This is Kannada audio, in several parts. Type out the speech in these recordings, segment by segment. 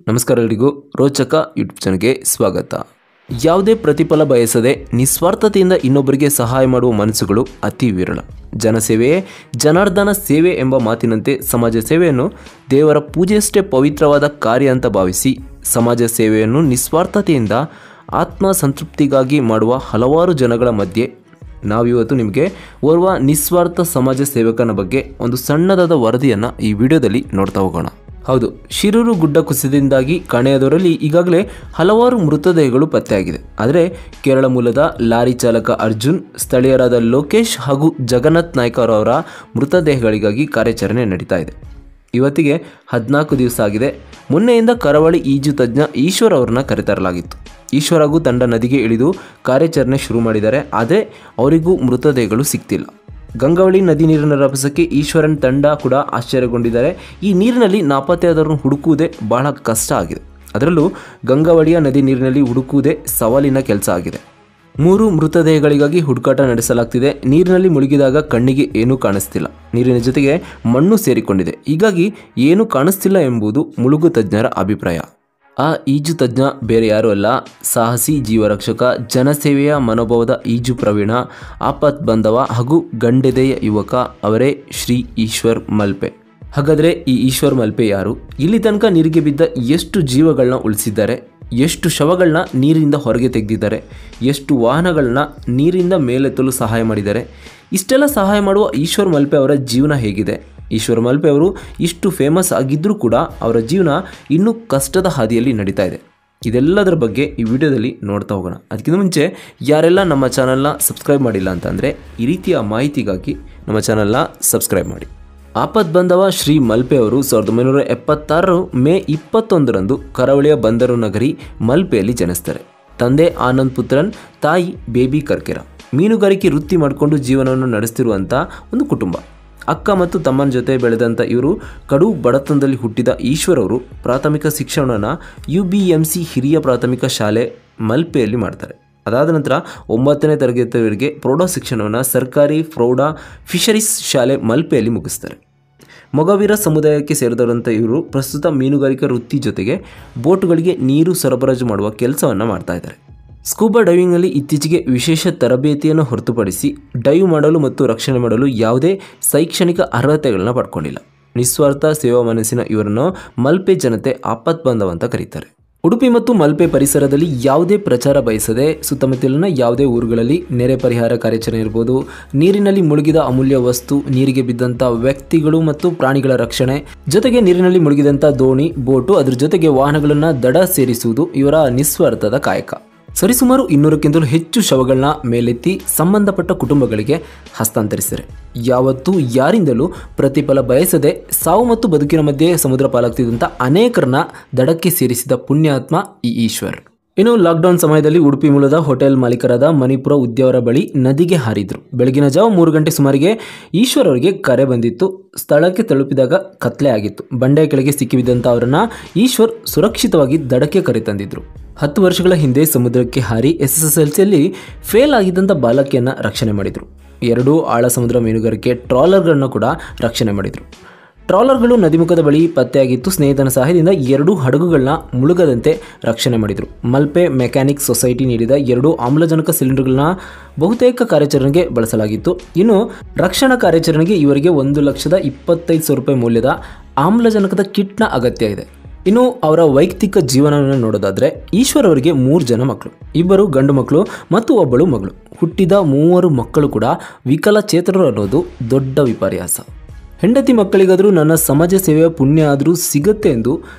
ನಮಸ್ಕಾರ ಎಲ್ಲರಿಗೂ ರೋಚಕ ಯೂಟ್ಯೂಬ್ ಚಾನಲ್ಗೆ ಸ್ವಾಗತ. ಯಾವುದೇ ಪ್ರತಿಫಲ ಬಯಸದೆ ನಿಸ್ವಾರ್ಥತೆಯಿಂದ ಇನ್ನೊಬ್ಬರಿಗೆ ಸಹಾಯ ಮಾಡುವ ಮನಸ್ಸುಗಳು ಅತಿ ವಿರಳ. ಜನಸೇವೆಯೇ ಜನಾರ್ದನ ಸೇವೆ ಎಂಬ ಮಾತಿನಂತೆ ಸಮಾಜ ಸೇವೆಯನ್ನು ದೇವರ ಪೂಜೆಯಷ್ಟೇ ಪವಿತ್ರವಾದ ಕಾರ್ಯ ಅಂತ ಭಾವಿಸಿ ಸಮಾಜ ಸೇವೆಯನ್ನು ನಿಸ್ವಾರ್ಥತೆಯಿಂದ ಆತ್ಮ ಸಂತೃಪ್ತಿಗಾಗಿ ಮಾಡುವ ಹಲವಾರು ಜನಗಳ ಮಧ್ಯೆ ನಾವಿವತ್ತು ನಿಮಗೆ ಓರ್ವ ನಿಸ್ವಾರ್ಥ ಸಮಾಜ ಸೇವಕನ ಬಗ್ಗೆ ಒಂದು ಸಣ್ಣದಾದ ವರದಿಯನ್ನು ಈ ವಿಡಿಯೋದಲ್ಲಿ ನೋಡ್ತಾ ಹೋಗೋಣ. ಹೌದು, ಶಿರೂರು ಗುಡ್ಡ ಕುಸಿತದಿಂದಾಗಿ ಕಾಣೆಯಾದವರಲ್ಲಿ ಈಗಾಗಲೇ ಹಲವಾರು ಮೃತದೇಹಗಳು ಪತ್ತೆಯಾಗಿದೆ. ಆದರೆ ಕೇರಳ ಮೂಲದ ಲಾರಿ ಚಾಲಕ ಅರ್ಜುನ್, ಸ್ಥಳೀಯರಾದ ಲೋಕೇಶ್ ಹಾಗೂ ಜಗನ್ನಾಥ್ ನಾಯ್ಕ ಅವರ ಮೃತದೇಹಗಳಿಗಾಗಿ ಕಾರ್ಯಾಚರಣೆ ನಡೀತಾ ಇದೆ. ಇವತ್ತಿಗೆ 14 ದಿವಸ ಆಗಿದೆ. ಮೊನ್ನೆಯಿಂದ ಕರಾವಳಿ ಈಜು ತಜ್ಞ ಈಶ್ವರ್ ಅವರನ್ನ ಕರೆತರಲಾಗಿತ್ತು. ಈಶ್ವರ್ ಹಾಗೂ ತಂಡ ನದಿಗೆ ಇಳಿದು ಕಾರ್ಯಾಚರಣೆ ಶುರು ಮಾಡಿದ್ದಾರೆ. ಆದರೆ ಅವರಿಗೂ ಮೃತದೇಹಗಳು ಸಿಗ್ತಿಲ್ಲ. ಗಂಗಾವಳಿ ನದಿ ನೀರಿನ ರಭಸಕ್ಕೆ ಈಶ್ವರನ್ ತಂಡ ಕೂಡ ಆಶ್ಚರ್ಯಗೊಂಡಿದ್ದಾರೆ. ಈ ನೀರಿನಲ್ಲಿ ನಾಪತ್ತೆಯಾದವರನ್ನು ಹುಡುಕುವುದೇ ಬಹಳ ಕಷ್ಟ ಆಗಿದೆ. ಅದರಲ್ಲೂ ಗಂಗಾವಳಿಯ ನದಿ ನೀರಿನಲ್ಲಿ ಹುಡುಕುವುದೇ ಸವಾಲಿನ ಕೆಲಸ ಆಗಿದೆ. 3 ಮೃತದೇಹಗಳಿಗಾಗಿ ಹುಡುಕಾಟ ನಡೆಸಲಾಗ್ತಿದೆ. ನೀರಿನಲ್ಲಿ ಮುಳುಗಿದಾಗ ಕಣ್ಣಿಗೆ ಏನೂ ಕಾಣಿಸ್ತಿಲ್ಲ. ನೀರಿನ ಜೊತೆಗೆ ಮಣ್ಣು ಸೇರಿಕೊಂಡಿದೆ. ಹೀಗಾಗಿ ಏನೂ ಕಾಣಿಸ್ತಿಲ್ಲ ಎಂಬುದು ಮುಳುಗು ತಜ್ಞರ ಅಭಿಪ್ರಾಯ. ಆ ಈಜು ತಜ್ಞ ಬೇರೆ ಯಾರೂ ಅಲ್ಲ, ಸಾಹಸಿ ಜೀವರಕ್ಷಕ, ಜನಸೇವೆಯ ಮನೋಭಾವದ ಈಜು ಪ್ರವೀಣ, ಆಪತ್ ಬಾಂಧವ ಹಾಗೂ ಗಂಡೆದೆಯ ಯುವಕ ಅವರೇ ಶ್ರೀ ಈಶ್ವರ್ ಮಲ್ಪೆ. ಹಾಗಾದರೆ ಈ ಈಶ್ವರ್ ಮಲ್ಪೆ ಯಾರು? ಇಲ್ಲಿ ತನಕ ನೀರಿಗೆ ಬಿದ್ದ ಎಷ್ಟು ಜೀವಗಳನ್ನ ಉಳಿಸಿದ್ದಾರೆ? ಎಷ್ಟು ಶವಗಳನ್ನ ನೀರಿನಿಂದ ಹೊರಗೆ ತೆಗೆದಿದ್ದಾರೆ? ಎಷ್ಟು ವಾಹನಗಳನ್ನ ನೀರಿಂದ ಮೇಲೆತ್ತಲು ಸಹಾಯ ಮಾಡಿದ್ದಾರೆ? ಇಷ್ಟೆಲ್ಲ ಸಹಾಯ ಮಾಡುವ ಈಶ್ವರ್ ಮಲ್ಪೆ ಅವರ ಜೀವನ ಹೇಗಿದೆ? ಈಶ್ವರ್ ಮಲ್ಪೆ ಅವರು ಇಷ್ಟು ಫೇಮಸ್ ಆಗಿದ್ದರೂ ಕೂಡ ಅವರ ಜೀವನ ಇನ್ನೂ ಕಷ್ಟದ ಹಾದಿಯಲ್ಲಿ ನಡೀತಾ ಇದೆ. ಇದೆಲ್ಲದರ ಬಗ್ಗೆ ಈ ವಿಡಿಯೋದಲ್ಲಿ ನೋಡ್ತಾ ಹೋಗೋಣ. ಅದಕ್ಕಿಂತ ಮುಂಚೆ ಯಾರೆಲ್ಲ ನಮ್ಮ ಚಾನಲ್ನ ಸಬ್ಸ್ಕ್ರೈಬ್ ಮಾಡಿಲ್ಲ ಅಂತಂದರೆ ಈ ರೀತಿಯ ಮಾಹಿತಿಗಾಗಿ ನಮ್ಮ ಚಾನಲ್ನ ಸಬ್ಸ್ಕ್ರೈಬ್ ಮಾಡಿ. ಆಪತ್ ಬಾಂಧವ ಶ್ರೀ ಮಲ್ಪೆ ಅವರು 1976 ಮೇ 21ರಂದು ಕರಾವಳಿಯ ಬಂದರು ನಗರಿ ಮಲ್ಪೆಯಲ್ಲಿ ಜನಿಸ್ತಾರೆ. ತಂದೆ ಆನಂದ್ ಪುತ್ರನ್, ತಾಯಿ ಬೇಬಿ ಕರ್ಕೆರ. ಮೀನುಗಾರಿಕೆ ವೃತ್ತಿ ಮಾಡಿಕೊಂಡು ಜೀವನವನ್ನು ನಡೆಸ್ತಿರುವಂಥ ಒಂದು ಕುಟುಂಬ. ಅಕ್ಕ ಮತ್ತು ತಮ್ಮನ ಜೊತೆ ಬೆಳೆದಂಥ ಇವರು ಕಡು ಬಡತನದಲ್ಲಿ ಹುಟ್ಟಿದ ಈಶ್ವರ್ ಅವರು ಪ್ರಾಥಮಿಕ ಶಿಕ್ಷಣವನ್ನು UBMC ಹಿರಿಯ ಪ್ರಾಥಮಿಕ ಶಾಲೆ ಮಲ್ಪೆಯಲ್ಲಿ ಮಾಡ್ತಾರೆ. ಅದಾದ ನಂತರ 9ನೇ ತರಗತಿಯವರೆಗೆ ಪ್ರೌಢ ಶಿಕ್ಷಣವನ್ನು ಸರ್ಕಾರಿ ಪ್ರೌಢ ಫಿಶರೀಸ್ ಶಾಲೆ ಮಲ್ಪೆಯಲ್ಲಿ ಮುಗಿಸ್ತಾರೆ. ಮೊಗವೀರ ಸಮುದಾಯಕ್ಕೆ ಸೇರಿದಂಥ ಇವರು ಪ್ರಸ್ತುತ ಮೀನುಗಾರಿಕಾ ವೃತ್ತಿ ಜೊತೆಗೆ ಬೋಟುಗಳಿಗೆ ನೀರು ಸರಬರಾಜು ಮಾಡುವ ಕೆಲಸವನ್ನು ಮಾಡ್ತಾ ಇದ್ದಾರೆ. ಸ್ಕೂಬಾ ಡೈವಿಂಗ್ನಲ್ಲಿ ಇತ್ತೀಚೆಗೆ ವಿಶೇಷ ತರಬೇತಿಯನ್ನು ಹೊರತುಪಡಿಸಿ ಡೈವ್ ಮಾಡಲು ಮತ್ತು ರಕ್ಷಣೆ ಮಾಡಲು ಯಾವುದೇ ಶೈಕ್ಷಣಿಕ ಅರ್ಹತೆಗಳನ್ನ ಪಡ್ಕೊಂಡಿಲ್ಲ. ನಿಸ್ವಾರ್ಥ ಸೇವಾ ಮನಸ್ಸಿನ ಇವರನ್ನು ಮಲ್ಪೆ ಜನತೆ ಆಪತ್ ಬಾಂಧವ ಅಂತ ಕರೀತಾರೆ. ಉಡುಪಿ ಮತ್ತು ಮಲ್ಪೆ ಪರಿಸರದಲ್ಲಿ ಯಾವುದೇ ಪ್ರಚಾರ ಬಯಸದೆ ಸುತ್ತಮುತ್ತಲಿನ ಯಾವುದೇ ಊರುಗಳಲ್ಲಿ ನೆರೆ ಪರಿಹಾರ ಕಾರ್ಯಾಚರಣೆ ಇರ್ಬೋದು, ನೀರಿನಲ್ಲಿ ಮುಳುಗಿದ ಅಮೂಲ್ಯ ವಸ್ತು, ನೀರಿಗೆ ಬಿದ್ದಂಥ ವ್ಯಕ್ತಿಗಳು ಮತ್ತು ಪ್ರಾಣಿಗಳ ರಕ್ಷಣೆ, ಜೊತೆಗೆ ನೀರಿನಲ್ಲಿ ಮುಳುಗಿದಂಥ ದೋಣಿ, ಬೋಟು, ಅದರ ಜೊತೆಗೆ ವಾಹನಗಳನ್ನು ದಡ ಸೇರಿಸುವುದು ಇವರ ನಿಸ್ವಾರ್ಥದ ಕಾಯಕ. ಸರಿಸುಮಾರು 200ಕ್ಕಿಂತಲೂ ಹೆಚ್ಚು ಶವಗಳನ್ನ ಮೇಲೆತ್ತಿ ಸಂಬಂಧಪಟ್ಟ ಕುಟುಂಬಗಳಿಗೆ ಹಸ್ತಾಂತರಿಸಿದ್ದಾರೆ. ಯಾವತ್ತೂ ಯಾರಿಂದಲೂ ಪ್ರತಿಫಲ ಬಯಸದೆ ಸಾವು ಮತ್ತು ಬದುಕಿನ ಮಧ್ಯೆ ಸಮುದ್ರ ಪಾಲಾಗ್ತಿದ್ದಂಥ ಅನೇಕರನ್ನ ದಡಕ್ಕೆ ಸೇರಿಸಿದ ಪುಣ್ಯಾತ್ಮ ಈ ಈಶ್ವರ್. ಇನ್ನು ಲಾಕ್ಡೌನ್ ಸಮಯದಲ್ಲಿ ಉಡುಪಿ ಮೂಲದ ಹೋಟೆಲ್ ಮಾಲೀಕರಾದ ಮಣಿಪುರ ಉದ್ಯವರ ಬಳಿ ನದಿಗೆ ಹಾರಿದ್ರು. ಬೆಳಗಿನ ಜಾವ 3 ಗಂಟೆ ಸುಮಾರಿಗೆ ಈಶ್ವರ್ ಅವರಿಗೆ ಕರೆ ಬಂದಿತ್ತು. ಸ್ಥಳಕ್ಕೆ ತಲುಪಿದಾಗ ಕತ್ಲೆ ಆಗಿತ್ತು. ಬಂಡೆಯ ಕೆಳಗೆ ಸಿಕ್ಕಿಬಿದ್ದಂಥ ಅವರನ್ನ ಈಶ್ವರ್ ಸುರಕ್ಷಿತವಾಗಿ ದಡಕ್ಕೆ ಕರೆತಂದಿದ್ರು. 10 ವರ್ಷಗಳ ಹಿಂದೆ ಸಮುದ್ರಕ್ಕೆ ಹಾರಿ SSLCಯಲ್ಲಿ ಫೇಲ್ ಆಗಿದ್ದಂಥ ಬಾಲಕಿಯನ್ನು ರಕ್ಷಣೆ ಮಾಡಿದರು. 2 ಆಳ ಸಮುದ್ರ ಮೀನುಗಾರಿಕೆ ಟ್ರಾಲರ್ಗಳನ್ನು ಕೂಡ ರಕ್ಷಣೆ ಮಾಡಿದರು. ಟ್ರಾಲರ್ಗಳು ನದಿಮುಖದ ಬಳಿ ಪತ್ತೆಯಾಗಿತ್ತು. ಸ್ನೇಹಿತನ ಸಹಾಯದಿಂದ 2 ಹಡಗುಗಳನ್ನ ಮುಳುಗದಂತೆ ರಕ್ಷಣೆ ಮಾಡಿದರು. ಮಲ್ಪೆ ಮೆಕ್ಯಾನಿಕ್ ಸೊಸೈಟಿ ನೀಡಿದ 2 ಆಮ್ಲಜನಕ ಸಿಲಿಂಡರ್ಗಳನ್ನ ಬಹುತೇಕ ಕಾರ್ಯಾಚರಣೆಗೆ ಬಳಸಲಾಗಿತ್ತು. ಇನ್ನು ರಕ್ಷಣಾ ಕಾರ್ಯಾಚರಣೆಗೆ ಇವರಿಗೆ 1,25,000 ರೂಪಾಯಿ ಮೌಲ್ಯದ ಆಮ್ಲಜನಕದ ಕಿಟ್ನ ಅಗತ್ಯ ಇದೆ. ಇನ್ನು ಅವರ ವೈಯಕ್ತಿಕ ಜೀವನವನ್ನು ನೋಡೋದಾದರೆ ಈಶ್ವರ್ ಅವರಿಗೆ 3 ಜನ ಮಕ್ಕಳು, 2 ಗಂಡು ಮಕ್ಕಳು ಮತ್ತು 1 ಮಗಳು. ಹುಟ್ಟಿದ 3 ಮಕ್ಕಳು ಕೂಡ ವಿಕಲಚೇತನರು ಅನ್ನೋದು ದೊಡ್ಡ ವಿಪರ್ಯಾಸ. ಹೆಂಡತಿ ಮಕ್ಕಳಿಗಾದರೂ ನನ್ನ ಸಮಾಜ ಸೇವೆಯ ಪುಣ್ಯ ಆದರೂ ಸಿಗುತ್ತೆ ಎಂದು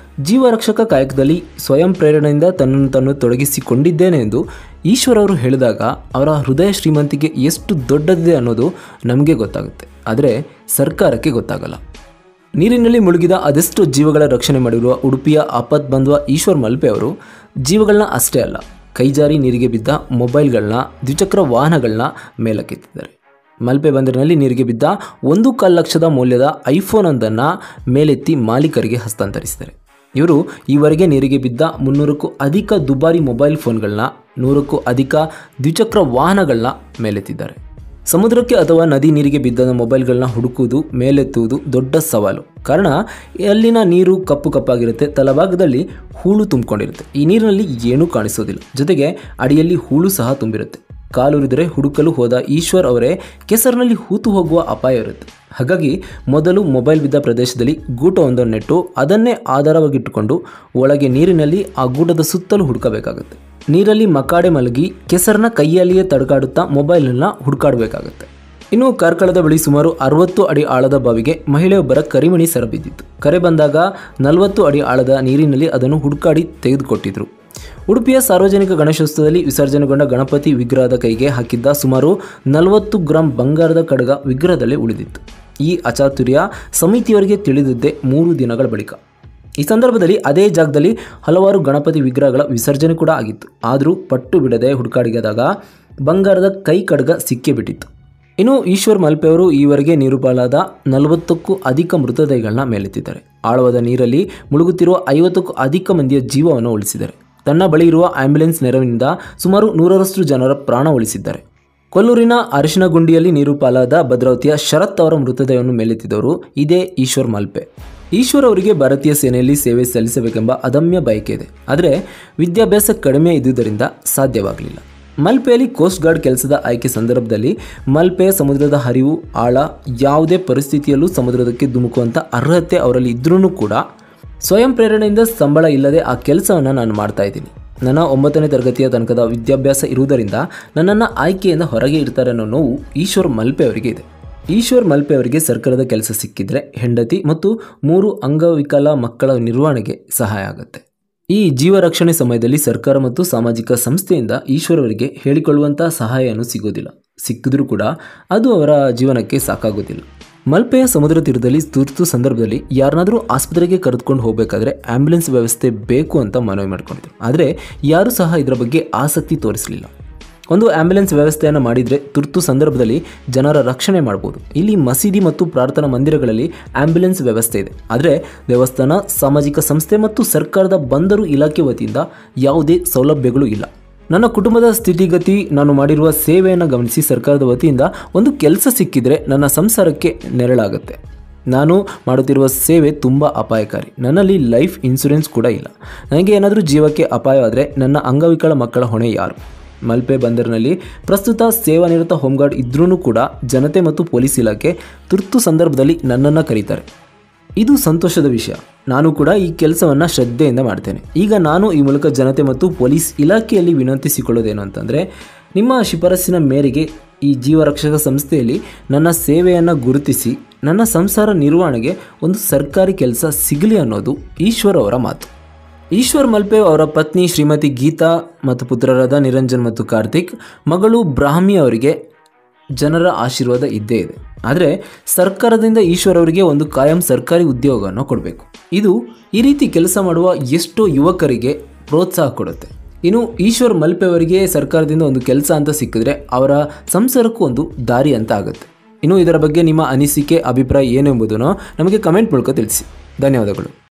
ಜೀವರಕ್ಷಕ ಕಾಯಕದಲ್ಲಿ ಸ್ವಯಂ ಪ್ರೇರಣೆಯಿಂದ ತನ್ನನ್ನು ತಾನು ತೊಡಗಿಸಿಕೊಂಡಿದ್ದೇನೆ ಎಂದು ಈಶ್ವರ್ ಅವರು ಹೇಳಿದಾಗ ಅವರ ಹೃದಯ ಶ್ರೀಮಂತಿಕೆ ಎಷ್ಟು ದೊಡ್ಡದಿದೆ ಅನ್ನೋದು ನಮಗೆ ಗೊತ್ತಾಗುತ್ತೆ. ಆದರೆ ಸರ್ಕಾರಕ್ಕೆ ಗೊತ್ತಾಗಲ್ಲ. ನೀರಿನಲ್ಲಿ ಮುಳುಗಿದ ಅದೆಷ್ಟೋ ಜೀವಗಳ ರಕ್ಷಣೆ ಮಾಡಿರುವ ಉಡುಪಿಯ ಆಪತ್ ಬಾಂಧವ ಈಶ್ವರ್ ಮಲ್ಪೆ ಅವರು ಜೀವಗಳನ್ನ ಅಷ್ಟೇ ಅಲ್ಲ, ಕೈಜಾರಿ ನೀರಿಗೆ ಬಿದ್ದ ಮೊಬೈಲ್ಗಳನ್ನ, ದ್ವಿಚಕ್ರ ವಾಹನಗಳನ್ನ ಮೇಲಕ್ಕೆತ್ತಿದ್ದಾರೆ. ಮಲ್ಪೆ ಬಂದರಿನಲ್ಲಿ ನೀರಿಗೆ ಬಿದ್ದ 1.25 ಲಕ್ಷದ ಮೌಲ್ಯದ ಐಫೋನ್ ಒಂದನ್ನು ಮೇಲೆತ್ತಿ ಮಾಲೀಕರಿಗೆ ಹಸ್ತಾಂತರಿಸಿದ್ದಾರೆ. ಇವರು ಈವರೆಗೆ ನೀರಿಗೆ ಬಿದ್ದ 300ಕ್ಕೂ ಅಧಿಕ ದುಬಾರಿ ಮೊಬೈಲ್ ಫೋನ್ಗಳನ್ನ, 100ಕ್ಕೂ ಅಧಿಕ ದ್ವಿಚಕ್ರ ವಾಹನಗಳನ್ನ ಮೇಲೆತ್ತಿದ್ದಾರೆ. ಸಮುದ್ರಕ್ಕೆ ಅಥವಾ ನದಿ ನೀರಿಗೆ ಬಿದ್ದ ಮೊಬೈಲ್ಗಳನ್ನ ಹುಡುಕುವುದು ಮೇಲೆತ್ತುವುದು ದೊಡ್ಡ ಸವಾಲು. ಕಾರಣ ಅಲ್ಲಿನ ನೀರು ಕಪ್ಪು ಕಪ್ಪಾಗಿರುತ್ತೆ, ತಳಭಾಗದಲ್ಲಿ ಹೂಳು ತುಂಬಿಕೊಂಡಿರುತ್ತೆ. ಈ ನೀರಿನಲ್ಲಿ ಏನೂ ಕಾಣಿಸೋದಿಲ್ಲ, ಜೊತೆಗೆ ಅಡಿಯಲ್ಲಿ ಹೂಳು ಸಹ ತುಂಬಿರುತ್ತೆ. ಕಾಲುರಿದರೆ ಹುಡುಕಲು ಹೋದ ಈಶ್ವರ್ ಅವರೇ ಕೆಸರಿನಲ್ಲಿ ಹೂತು ಹೋಗುವ ಅಪಾಯ ಇರುತ್ತೆ. ಹಾಗಾಗಿ ಮೊದಲು ಮೊಬೈಲ್ ಬಿದ್ದ ಪ್ರದೇಶದಲ್ಲಿ ಗೂಟವೊಂದನ್ನು ನೆಟ್ಟು ಅದನ್ನೇ ಆಧಾರವಾಗಿಟ್ಟುಕೊಂಡು ಒಳಗೆ ನೀರಿನಲ್ಲಿ ಆ ಗೂಟದ ಸುತ್ತಲೂ ಹುಡುಕಬೇಕಾಗುತ್ತೆ. ನೀರಲ್ಲಿ ಮಕಾಡೆ ಮಲಗಿ ಕೆಸರನ್ನ ಕೈಯಲ್ಲಿಯೇ ತಡಕಾಡುತ್ತಾ ಮೊಬೈಲನ್ನು ಹುಡುಕಾಡಬೇಕಾಗುತ್ತೆ. ಇನ್ನು ಕಾರ್ಕಳದ ಬಳಿ ಸುಮಾರು 60 ಅಡಿ ಆಳದ ಬಾವಿಗೆ ಮಹಿಳೆಯೊಬ್ಬರ ಕರಿಮಣಿ ಸರ ಬಿದ್ದಿತ್ತು. ಕರೆ ಬಂದಾಗ 40 ಅಡಿ ಆಳದ ನೀರಿನಲ್ಲಿ ಅದನ್ನು ಹುಡುಕಾಡಿ ತೆಗೆದುಕೊಟ್ಟಿದ್ರು. ಉಡುಪಿಯ ಸಾರ್ವಜನಿಕ ಗಣೇಶೋತ್ಸವದಲ್ಲಿ ವಿಸರ್ಜನೆಗೊಂಡ ಗಣಪತಿ ವಿಗ್ರಹದ ಕೈಗೆ ಹಾಕಿದ್ದ ಸುಮಾರು 40 ಗ್ರಾಂ ಬಂಗಾರದ ಕಡಗ ವಿಗ್ರಹದಲ್ಲೇ ಉಳಿದಿತ್ತು. ಈ ಅಚಾತುರ್ಯ ಸಮಿತಿಯವರಿಗೆ ತಿಳಿದಿದ್ದೇ 3 ದಿನಗಳ ಬಳಿಕ. ಈ ಸಂದರ್ಭದಲ್ಲಿ ಅದೇ ಜಾಗದಲ್ಲಿ ಹಲವಾರು ಗಣಪತಿ ವಿಗ್ರಹಗಳ ವಿಸರ್ಜನೆ ಕೂಡ ಆಗಿತ್ತು. ಆದರೂ ಪಟ್ಟು ಬಿಡದೆ ಹುಡುಕಾಡಿದಾಗ ಬಂಗಾರದ ಕೈ ಕಡಗ ಸಿಕ್ಕೇ ಬಿಟ್ಟಿತ್ತು. ಇನ್ನು ಈಶ್ವರ್ ಮಲ್ಪೆಯವರು ಈವರೆಗೆ ನೀರುಪಾಲಾದ 40ಕ್ಕೂ ಅಧಿಕ ಮೃತದೇಹಗಳನ್ನ ಮೇಲೆತ್ತಿದ್ದಾರೆ. ಆಳವಾದ ನೀರಲ್ಲಿ ಮುಳುಗುತ್ತಿರುವ 50ಕ್ಕೂ ಅಧಿಕ ಮಂದಿಯ ಜೀವವನ್ನು ಉಳಿಸಿದ್ದಾರೆ. ತನ್ನ ಬಳಿ ಇರುವ ಆಂಬ್ಯುಲೆನ್ಸ್ ನೆರವಿನಿಂದ ಸುಮಾರು 100ರಷ್ಟು ಜನರ ಪ್ರಾಣ ಉಳಿಸಿದ್ದಾರೆ. ಕೊಲ್ಲೂರಿನ ಅರಿಶಿನಗುಂಡಿಯಲ್ಲಿ ನೀರು ಪಾಲಾದ ಭದ್ರಾವತಿಯ ಶರತ್ ಅವರ ಮೃತದೇಹವನ್ನು ಮೇಲೆತ್ತಿದವರು ಇದೇ ಈಶ್ವರ್ ಮಲ್ಪೆ. ಈಶ್ವರ್ ಅವರಿಗೆ ಭಾರತೀಯ ಸೇನೆಯಲ್ಲಿ ಸೇವೆ ಸಲ್ಲಿಸಬೇಕೆಂಬ ಅದಮ್ಯ ಬಯಕೆ ಇದೆ. ಆದರೆ ವಿದ್ಯಾಭ್ಯಾಸ ಕಡಿಮೆ ಇದ್ದುದರಿಂದ ಸಾಧ್ಯವಾಗಲಿಲ್ಲ. ಮಲ್ಪೆಯಲ್ಲಿ ಕೋಸ್ಟ್ ಗಾರ್ಡ್ ಕೆಲಸದ ಆಯ್ಕೆ ಸಂದರ್ಭದಲ್ಲಿ ಮಲ್ಪೆ ಸಮುದ್ರದ ಹರಿವು ಆಳ ಯಾವುದೇ ಪರಿಸ್ಥಿತಿಯಲ್ಲೂ ಸಮುದ್ರದಕ್ಕೆ ಧುಮುಕುವಂಥ ಅರ್ಹತೆ ಅವರಲ್ಲಿ ಇದ್ರೂ ಕೂಡ ಸ್ವಯಂ ಪ್ರೇರಣೆಯಿಂದ ಸಂಬಳ ಇಲ್ಲದೆ ಆ ಕೆಲಸವನ್ನು ನಾನು ಮಾಡ್ತಾ ಇದ್ದೀನಿ. ನನ್ನ 9ನೇ ತರಗತಿಯ ತನಕದ ವಿದ್ಯಾಭ್ಯಾಸ ಇರುವುದರಿಂದ ನನ್ನನ್ನು ಆಯ್ಕೆಯಿಂದ ಹೊರಗೆ ಇರ್ತಾರೆ ಅನ್ನೋ ನೋವು ಈಶ್ವರ್ ಮಲ್ಪೆ ಅವರಿಗೆ ಇದೆ. ಈಶ್ವರ್ ಮಲ್ಪೆ ಅವರಿಗೆ ಸರ್ಕಾರದ ಕೆಲಸ ಸಿಕ್ಕಿದ್ರೆ ಹೆಂಡತಿ ಮತ್ತು 3 ಅಂಗವಿಕಲ ಮಕ್ಕಳ ನಿರ್ವಹಣೆಗೆ ಸಹಾಯ ಆಗುತ್ತೆ. ಈ ಜೀವ ರಕ್ಷಣೆ ಸಮಯದಲ್ಲಿ ಸರ್ಕಾರ ಮತ್ತು ಸಾಮಾಜಿಕ ಸಂಸ್ಥೆಯಿಂದ ಈಶ್ವರ್ ಅವರಿಗೆ ಹೇಳಿಕೊಳ್ಳುವಂಥ ಸಹಾಯ ಏನೂ ಸಿಗೋದಿಲ್ಲ. ಸಿಕ್ಕಿದ್ರೂ ಕೂಡ ಅದು ಅವರ ಜೀವನಕ್ಕೆ ಸಾಕಾಗೋದಿಲ್ಲ. ಮಲ್ಪೆಯ ಸಮುದ್ರ ತೀರದಲ್ಲಿ ತುರ್ತು ಸಂದರ್ಭದಲ್ಲಿ ಯಾರನ್ನಾದರೂ ಆಸ್ಪತ್ರೆಗೆ ಕರೆದುಕೊಂಡು ಹೋಗಬೇಕಾದ್ರೆ ಆಂಬ್ಯುಲೆನ್ಸ್ ವ್ಯವಸ್ಥೆ ಬೇಕು ಅಂತ ಮನವಿ ಮಾಡಿಕೊಂಡಿದ್ರು. ಆದರೆ ಯಾರೂ ಸಹ ಇದರ ಬಗ್ಗೆ ಆಸಕ್ತಿ ತೋರಿಸಲಿಲ್ಲ. ಒಂದು ಆಂಬ್ಯುಲೆನ್ಸ್ ವ್ಯವಸ್ಥೆಯನ್ನು ಮಾಡಿದರೆ ತುರ್ತು ಸಂದರ್ಭದಲ್ಲಿ ಜನರ ರಕ್ಷಣೆ ಮಾಡ್ಬೋದು. ಇಲ್ಲಿ ಮಸೀದಿ ಮತ್ತು ಪ್ರಾರ್ಥನಾ ಮಂದಿರಗಳಲ್ಲಿ ಆಂಬ್ಯುಲೆನ್ಸ್ ವ್ಯವಸ್ಥೆ ಇದೆ. ಆದರೆ ದೇವಸ್ಥಾನ, ಸಾಮಾಜಿಕ ಸಂಸ್ಥೆ ಮತ್ತು ಸರ್ಕಾರದ ಬಂದರು ಇಲಾಖೆ ವತಿಯಿಂದ ಯಾವುದೇ ಸೌಲಭ್ಯಗಳು ಇಲ್ಲ. ನನ್ನ ಕುಟುಂಬದ ಸ್ಥಿತಿಗತಿ, ನಾನು ಮಾಡಿರುವ ಸೇವೆಯನ್ನು ಗಮನಿಸಿ ಸರ್ಕಾರದ ವತಿಯಿಂದ ಒಂದು ಕೆಲಸ ಸಿಕ್ಕಿದರೆ ನನ್ನ ಸಂಸಾರಕ್ಕೆ ನೆರಳಾಗುತ್ತೆ. ನಾನು ಮಾಡುತ್ತಿರುವ ಸೇವೆ ತುಂಬ ಅಪಾಯಕಾರಿ. ನನ್ನಲ್ಲಿ ಲೈಫ್ ಇನ್ಶೂರೆನ್ಸ್ ಕೂಡ ಇಲ್ಲ. ನನಗೆ ಏನಾದರೂ ಜೀವಕ್ಕೆ ಅಪಾಯವಾದರೆ ನನ್ನ ಅಂಗವಿಕಲ ಮಕ್ಕಳ ಹೊಣೆ ಯಾರು? ಮಲ್ಪೆ ಬಂದರಿನಲ್ಲಿ ಪ್ರಸ್ತುತ ಸೇವಾನಿರತ ಹೋಮ್ಗಾರ್ಡ್ ಇದ್ರೂ ಕೂಡ ಜನತೆ ಮತ್ತು ಪೊಲೀಸ್ ಇಲಾಖೆ ತುರ್ತು ಸಂದರ್ಭದಲ್ಲಿ ನನ್ನನ್ನು ಕರೀತಾರೆ. ಇದು ಸಂತೋಷದ ವಿಷಯ. ನಾನು ಕೂಡ ಈ ಕೆಲಸವನ್ನು ಶ್ರದ್ಧೆಯಿಂದ ಮಾಡ್ತೇನೆ. ಈಗ ನಾನು ಈ ಮೂಲಕ ಜನತೆ ಮತ್ತು ಪೊಲೀಸ್ ಇಲಾಖೆಯಲ್ಲಿ ವಿನಂತಿಸಿಕೊಳ್ಳೋದೇನು ಅಂತಂದರೆ, ನಿಮ್ಮ ಶಿಫಾರಸ್ಸಿನ ಮೇರೆಗೆ ಈ ಜೀವರಕ್ಷಕ ಸಂಸ್ಥೆಯಲ್ಲಿ ನನ್ನ ಸೇವೆಯನ್ನು ಗುರುತಿಸಿ ನನ್ನ ಸಂಸಾರ ನಿರ್ವಹಣೆಗೆ ಒಂದು ಸರ್ಕಾರಿ ಕೆಲಸ ಸಿಗಲಿ ಅನ್ನೋದು ಈಶ್ವರ್ ಅವರ ಮಾತು. ಈಶ್ವರ್ ಮಲ್ಪೆ ಅವರ ಪತ್ನಿ ಶ್ರೀಮತಿ ಗೀತಾ ಮತ್ತು ಪುತ್ರರಾದ ನಿರಂಜನ್ ಮತ್ತು ಕಾರ್ತಿಕ್, ಮಗಳು ಬ್ರಾಹ್ಮಿ ಅವರಿಗೆ ಜನರ ಆಶೀರ್ವಾದ ಇದ್ದೇ ಇದೆ. ಆದರೆ ಸರ್ಕಾರದಿಂದ ಈಶ್ವರ್ ಅವರಿಗೆ ಒಂದು ಕಾಯಂ ಸರ್ಕಾರಿ ಉದ್ಯೋಗವನ್ನು ಕೊಡಬೇಕು. ಇದು ಈ ರೀತಿ ಕೆಲಸ ಮಾಡುವ ಎಷ್ಟೋ ಯುವಕರಿಗೆ ಪ್ರೋತ್ಸಾಹ ಕೊಡುತ್ತೆ. ಇನ್ನು ಈಶ್ವರ್ ಮಲ್ಪೆ ಅವರಿಗೆ ಸರ್ಕಾರದಿಂದ ಒಂದು ಕೆಲಸ ಅಂತ ಸಿಕ್ಕಿದ್ರೆ ಅವರ ಸಂಸಾರಕ್ಕೂ ಒಂದು ದಾರಿ ಅಂತ ಆಗುತ್ತೆ. ಇನ್ನು ಇದರ ಬಗ್ಗೆ ನಿಮ್ಮ ಅನಿಸಿಕೆ, ಅಭಿಪ್ರಾಯ ಏನೆಂಬುದನ್ನು ನಮಗೆ ಕಮೆಂಟ್ ಮೂಲಕ ತಿಳಿಸಿ. ಧನ್ಯವಾದಗಳು.